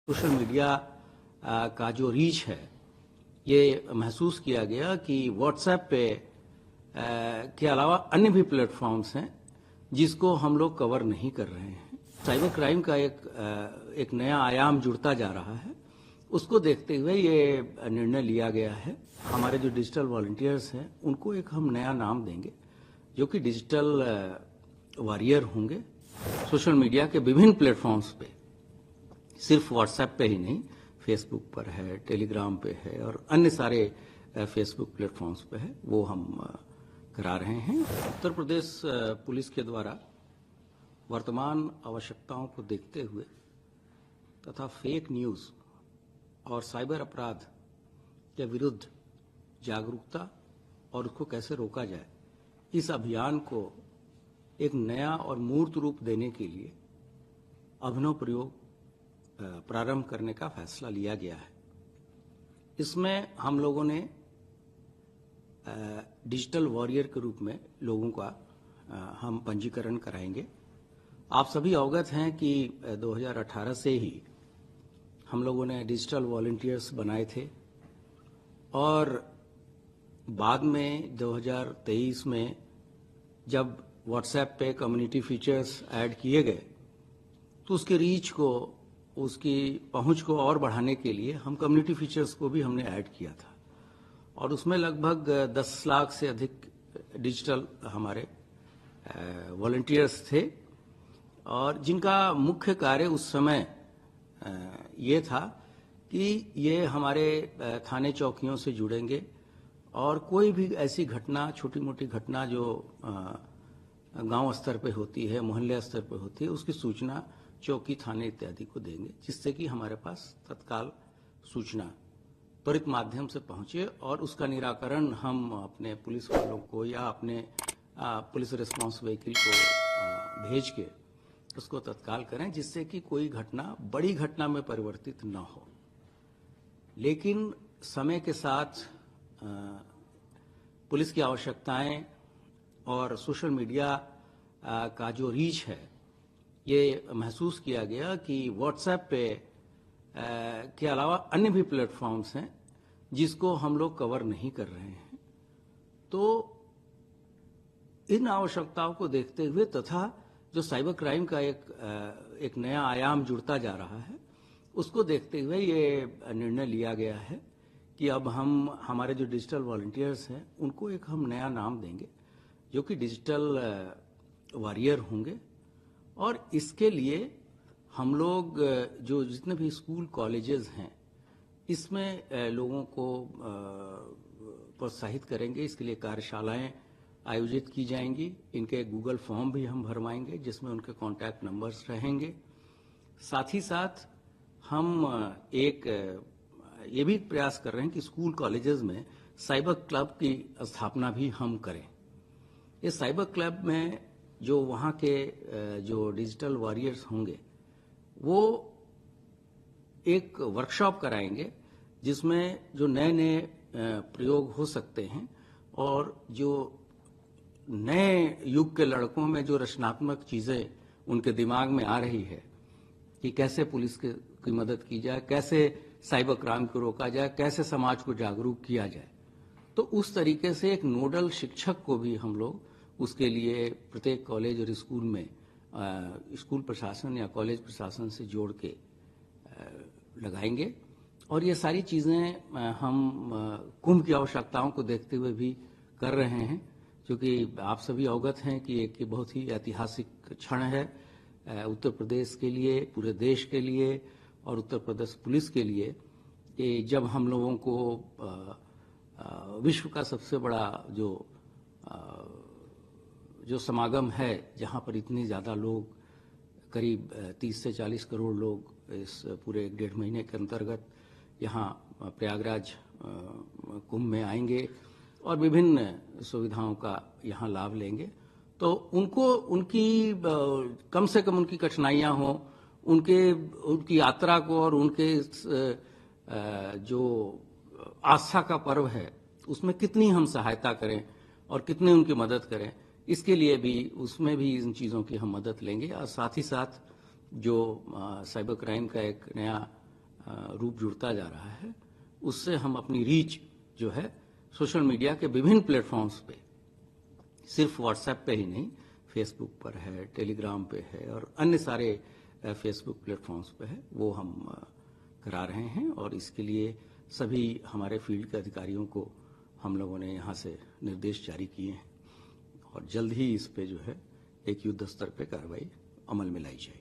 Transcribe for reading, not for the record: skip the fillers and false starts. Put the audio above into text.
Social media का जो reach है ये महसूस किया गया कि व्हाट्सएप पे के अलावा अन्य भी प्लेटफॉर्म्स हैं जिसको हम लोग कवर नहीं कर रहे हैं। साइबर क्राइम का एक नया आयाम जुड़ता जा रहा है। उसको देखते हुए ये निर्णय लिया गया है। हमारे जो डिजिटल वॉलंटियर्स हैं उनको एक हम नया नाम देंगे जो कि डिजिटल वॉरियर होंगे। सोशल मीडिया के विभिन्न प्लेटफॉर्म्स पे, सिर्फ व्हाट्सएप पे ही नहीं, फेसबुक पर है, टेलीग्राम पे है और अन्य सारे फेसबुक प्लेटफॉर्म्स पे है, वो हम करा रहे हैं। उत्तर प्रदेश पुलिस के द्वारा वर्तमान आवश्यकताओं को देखते हुए तथा फेक न्यूज़ और साइबर अपराध के विरुद्ध जागरूकता और उसको कैसे रोका जाए, इस अभियान को एक नया और मूर्त रूप देने के लिए अभिनव प्रयोग प्रारंभ करने का फैसला लिया गया है। इसमें हम लोगों ने डिजिटल वॉरियर के रूप में लोगों का हम पंजीकरण कराएंगे। आप सभी अवगत हैं कि 2018 से ही हम लोगों ने डिजिटल वॉलंटियर्स बनाए थे और बाद में 2023 में जब व्हाट्सएप पे कम्युनिटी फीचर्स ऐड किए गए तो उसके रीच को, उसकी पहुंच को और बढ़ाने के लिए हम कम्युनिटी फीचर्स को भी हमने ऐड किया था और उसमें लगभग 10 लाख से अधिक डिजिटल हमारे वॉलंटियर्स थे और जिनका मुख्य कार्य उस समय ये था कि ये हमारे थाने चौकियों से जुड़ेंगे और कोई भी ऐसी घटना, छोटी मोटी घटना जो गांव स्तर पे होती है, मोहल्ले स्तर पे होती है, उसकी सूचना चौकी, थाने इत्यादि को देंगे, जिससे कि हमारे पास तत्काल सूचना त्वरित माध्यम से पहुंचे और उसका निराकरण हम अपने पुलिस वालों को या अपने पुलिस रिस्पांस व्हीकल को भेज के उसको तत्काल करें, जिससे कि कोई घटना बड़ी घटना में परिवर्तित न हो। लेकिन समय के साथ पुलिस की आवश्यकताएं और सोशल मीडिया का जो रीच है ये महसूस किया गया कि व्हाट्सएप पे के अलावा अन्य भी प्लेटफॉर्म्स हैं जिसको हम लोग कवर नहीं कर रहे हैं। तो इन आवश्यकताओं को देखते हुए तथा जो साइबर क्राइम का एक नया आयाम जुड़ता जा रहा है, उसको देखते हुए ये निर्णय लिया गया है कि अब हम हमारे जो डिजिटल वॉलंटियर्स हैं उनको एक हम नया नाम देंगे जो कि डिजिटल वॉरियर होंगे और इसके लिए हम लोग जो जितने भी स्कूल कॉलेजेस हैं इसमें लोगों को प्रोत्साहित करेंगे। इसके लिए कार्यशालाएं आयोजित की जाएंगी। इनके गूगल फॉर्म भी हम भरवाएंगे जिसमें उनके कॉन्टैक्ट नंबर्स रहेंगे। साथ ही साथ हम एक ये भी प्रयास कर रहे हैं कि स्कूल कॉलेजेस में साइबर क्लब की स्थापना भी हम करें। इस साइबर क्लब में जो वहाँ के जो डिजिटल वॉरियर्स होंगे वो एक वर्कशॉप कराएंगे जिसमें जो नए नए प्रयोग हो सकते हैं और जो नए युग के लड़कों में जो रचनात्मक चीज़ें उनके दिमाग में आ रही है कि कैसे पुलिस की मदद की जाए, कैसे साइबर क्राइम को रोका जाए, कैसे समाज को जागरूक किया जाए। तो उस तरीके से एक नोडल शिक्षक को भी हम लोग उसके लिए प्रत्येक कॉलेज और स्कूल में स्कूल प्रशासन या कॉलेज प्रशासन से जोड़ के लगाएंगे और ये सारी चीज़ें हम कुंभ की आवश्यकताओं को देखते हुए भी कर रहे हैं, क्योंकि आप सभी अवगत हैं कि एक बहुत ही ऐतिहासिक क्षण है उत्तर प्रदेश के लिए, पूरे देश के लिए और उत्तर प्रदेश पुलिस के लिए कि जब हम लोगों को विश्व का सबसे बड़ा जो समागम है, जहां पर इतने ज़्यादा लोग, करीब 30 से 40 करोड़ लोग इस पूरे 1.5 महीने के अंतर्गत यहाँ प्रयागराज कुंभ में आएंगे और विभिन्न सुविधाओं का यहाँ लाभ लेंगे, तो उनकी कम से कम उनकी कठिनाइयाँ हों, उनकी यात्रा को और उनके जो आस्था का पर्व है उसमें कितनी हम सहायता करें और कितनी उनकी मदद करें, इसके लिए भी उसमें भी इन चीज़ों की हम मदद लेंगे। और साथ ही साथ जो साइबर क्राइम का एक नया रूप जुड़ता जा रहा है, उससे हम अपनी रीच जो है सोशल मीडिया के विभिन्न प्लेटफॉर्म्स पे, सिर्फ व्हाट्सएप पे ही नहीं, फेसबुक पर है, टेलीग्राम पे है और अन्य सारे फेसबुक प्लेटफॉर्म्स पे है, वो हम करा रहे हैं। और इसके लिए सभी हमारे फील्ड के अधिकारियों को हम लोगों ने यहाँ से निर्देश जारी किए हैं और जल्द ही इस पे जो है एक युद्ध स्तर पे कार्रवाई अमल में लाई जाएगी।